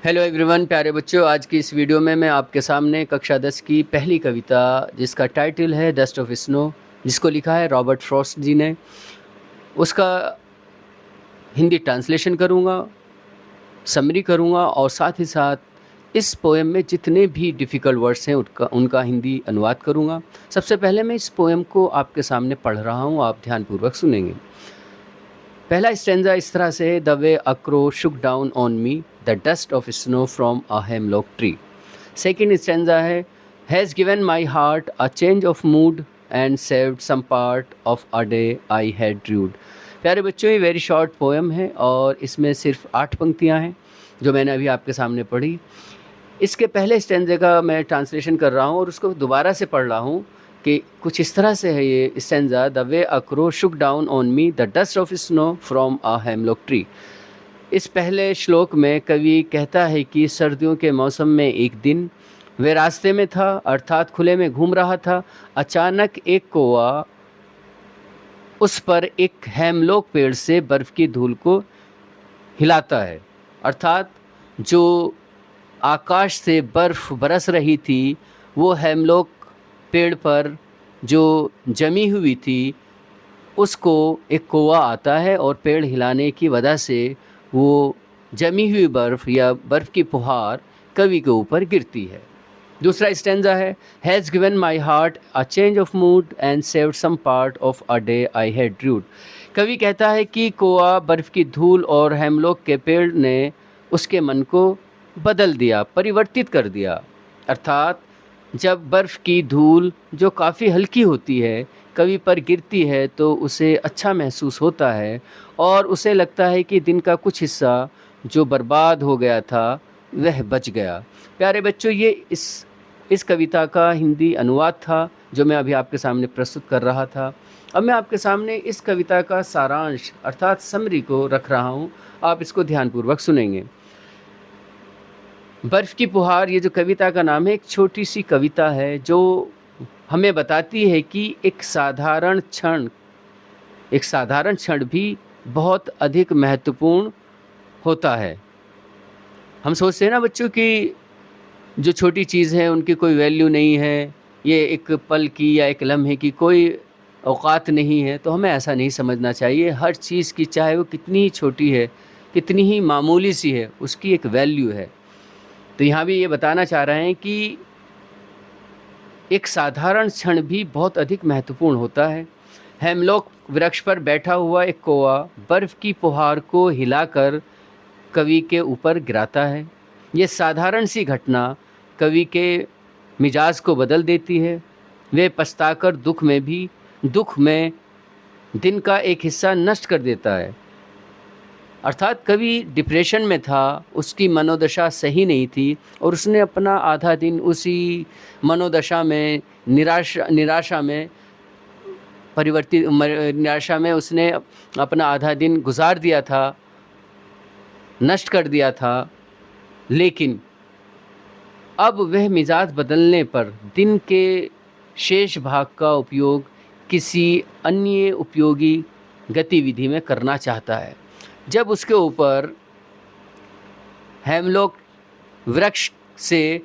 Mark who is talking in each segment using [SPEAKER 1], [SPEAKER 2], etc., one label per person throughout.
[SPEAKER 1] Hello everyone, प्यारे बच्चों। आज की इस वीडियो में मैं आपके सामने कक्षा 10 की पहली कविता, जिसका टाइटल है डस्ट ऑफ स्नो, जिसको लिखा है रॉबर्ट फ्रॉस्ट जी ने, उसका हिंदी ट्रांसलेशन करूँगा, समरी करूँगा और साथ ही साथ इस पोएम में जितने भी डिफ़िकल्ट वर्ड्स हैं उनका हिंदी अनुवाद करूँगा। सबसे पहले मैं इस पोएम को आपके सामने पढ़ रहा हूँ, आप ध्यानपूर्वक सुनेंगे। पहला स्टैंजा इस तरह से है, the way a crow shook down on me the dust of snow from a hemlock tree. Second stanza है, has given my heart a change of mood and saved some part of a day I had rued. प्यारे बच्चों, ये very short poem है और इसमें सिर्फ 8 पंक्तियाँ हैं जो मैंने अभी आपके सामने पढ़ी। इसके पहले स्टैंजे का मैं ट्रांसलेशन कर रहा हूँ और उसको दोबारा से पढ़ रहा हूँ कि कुछ इस तरह से है ये stanza, the way a crow shook down on me the dust of snow from a hemlock tree. इस पहले श्लोक में कवि कहता है कि सर्दियों के मौसम में एक दिन वे रास्ते में था, अर्थात खुले में घूम रहा था। अचानक एक कौवा उस पर एक हेमलॉक पेड़ से बर्फ़ की धूल को हिलाता है, अर्थात जो आकाश से बर्फ़ बरस रही थी, वो हेमलॉक पेड़ पर जो जमी हुई थी, उसको एक कौवा आता है और पेड़ हिलाने की वजह से वो जमी हुई बर्फ़ या बर्फ़ की फुहार कवि के ऊपर गिरती है। दूसरा स्टैंजा है, has given my heart a change of mood and saved some part of a day I had rued. कवि कहता है कि कौवा, बर्फ़ की धूल और हेमलॉक के पेड़ ने उसके मन को बदल दिया, परिवर्तित कर दिया। अर्थात जब बर्फ़ की धूल जो काफ़ी हल्की होती है कवि पर गिरती है तो उसे अच्छा महसूस होता है और उसे लगता है कि दिन का कुछ हिस्सा जो बर्बाद हो गया था वह बच गया। प्यारे बच्चों, ये इस कविता का हिंदी अनुवाद था जो मैं अभी आपके सामने प्रस्तुत कर रहा था। अब मैं आपके सामने इस कविता का सारांश अर्थात समरी को रख रहा हूँ, आप इसको ध्यानपूर्वक सुनेंगे। बर्फ़ की फुहार, ये जो कविता का नाम है, एक छोटी सी कविता है जो हमें बताती है कि एक साधारण क्षण भी बहुत अधिक महत्वपूर्ण होता है। हम सोचते हैं ना बच्चों कि जो छोटी चीज़ है उनकी कोई वैल्यू नहीं है, ये एक पल की या एक लम्हे की कोई औकात नहीं है, तो हमें ऐसा नहीं समझना चाहिए। हर चीज़ की, चाहे वो कितनी ही छोटी है, कितनी ही मामूली सी है, उसकी एक वैल्यू है। तो यहाँ भी ये बताना चाह रहे हैं कि एक साधारण क्षण भी बहुत अधिक महत्वपूर्ण होता है। हेमलॉक वृक्ष पर बैठा हुआ एक कौवा बर्फ़ की फुहार को हिलाकर कवि के ऊपर गिराता है। ये साधारण सी घटना कवि के मिजाज को बदल देती है। वे पछताकर दुख में दिन का एक हिस्सा नष्ट कर देता है। अर्थात कवि डिप्रेशन में था, उसकी मनोदशा सही नहीं थी और उसने अपना आधा दिन उसी मनोदशा में, निराशा में निराशा में उसने अपना आधा दिन गुजार दिया था, नष्ट कर दिया था। लेकिन अब वह मिजाज बदलने पर दिन के शेष भाग का उपयोग किसी अन्य उपयोगी गतिविधि में करना चाहता है। जब उसके ऊपर हेमलॉक वृक्ष से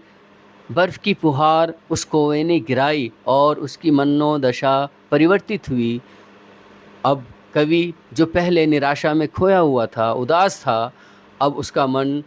[SPEAKER 1] बर्फ़ की फुहार उस कौवे ने गिराई और उसकी मनोदशा परिवर्तित हुई। अब कवि जो पहले निराशा में खोया हुआ था, उदास था, अब उसका मन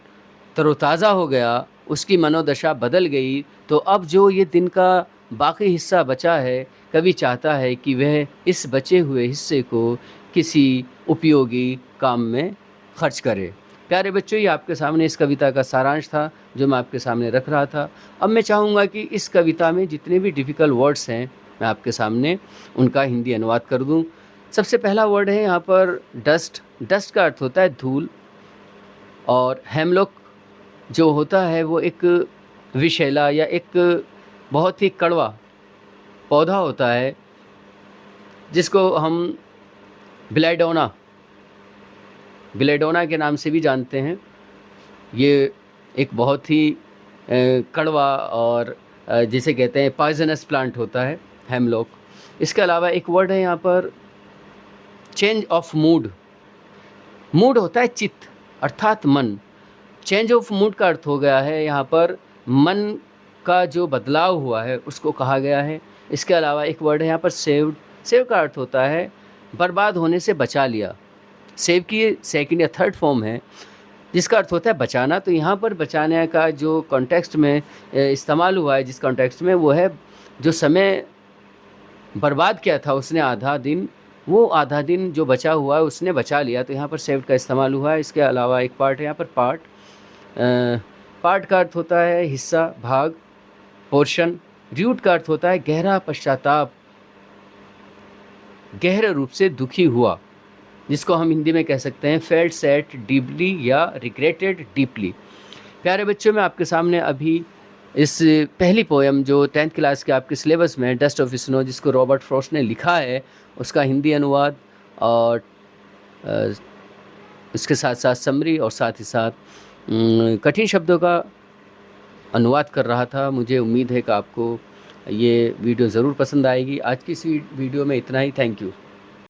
[SPEAKER 1] तरोताज़ा हो गया, उसकी मनोदशा बदल गई। तो अब जो ये दिन का बाकी हिस्सा बचा है, कवि चाहता है कि वह इस बचे हुए हिस्से को किसी उपयोगी काम में खर्च करे। प्यारे बच्चों, ये आपके सामने इस कविता का सारांश था जो मैं आपके सामने रख रहा था। अब मैं चाहूँगा कि इस कविता में जितने भी डिफ़िकल्ट वर्ड्स हैं, मैं आपके सामने उनका हिंदी अनुवाद कर दूँ। सबसे पहला वर्ड है यहाँ पर डस्ट। डस्ट का अर्थ होता है धूल और हेमलॉक जो होता है वो एक विषैला या एक बहुत ही कड़वा पौधा होता है जिसको हम बेलेडोना बेलेडोना के नाम से भी जानते हैं। ये एक बहुत ही कड़वा और जिसे कहते हैं पॉइजनस प्लांट होता है हेमलॉक। इसके अलावा एक वर्ड है यहाँ पर चेंज ऑफ मूड। मूड होता है चित्त अर्थात मन। चेंज ऑफ मूड का अर्थ हो गया है यहाँ पर मन का जो बदलाव हुआ है उसको कहा गया है। इसके अलावा एक वर्ड है यहाँ पर सेव्ड। सेव का अर्थ होता है बर्बाद होने से बचा लिया। सेव की सेकंड या थर्ड फॉर्म है जिसका अर्थ होता है बचाना। तो यहाँ पर बचाने का जो कॉन्टेक्स्ट में इस्तेमाल हुआ है, जिस कॉन्टेक्स्ट में, वो है जो समय बर्बाद किया था उसने आधा दिन, वो आधा दिन जो बचा हुआ है उसने बचा लिया, तो यहाँ पर सेव्ड का इस्तेमाल हुआ है। इसके अलावा एक पार्ट है यहाँ पर पार्ट। पार्ट का अर्थ होता है हिस्सा, भाग, पोर्शन। रूट का अर्थ होता है गहरा पश्चाताप, गहरे रूप से दुखी हुआ, जिसको हम हिंदी में कह सकते हैं फेल्ट सैड डीपली या रिग्रेटेड डीपली। प्यारे बच्चों, मैं आपके सामने अभी इस पहली पोएम जो 10th क्लास के आपके सिलेबस में डस्ट ऑफ स्नो, जिसको रॉबर्ट फ्रॉस्ट ने लिखा है, उसका हिंदी अनुवाद और इसके साथ साथ समरी और साथ ही साथ कठिन शब्दों का अनुवाद कर रहा था। मुझे उम्मीद है कि आपको ये वीडियो ज़रूर पसंद आएगी। आज की इस वीडियो में इतना ही। Thank you.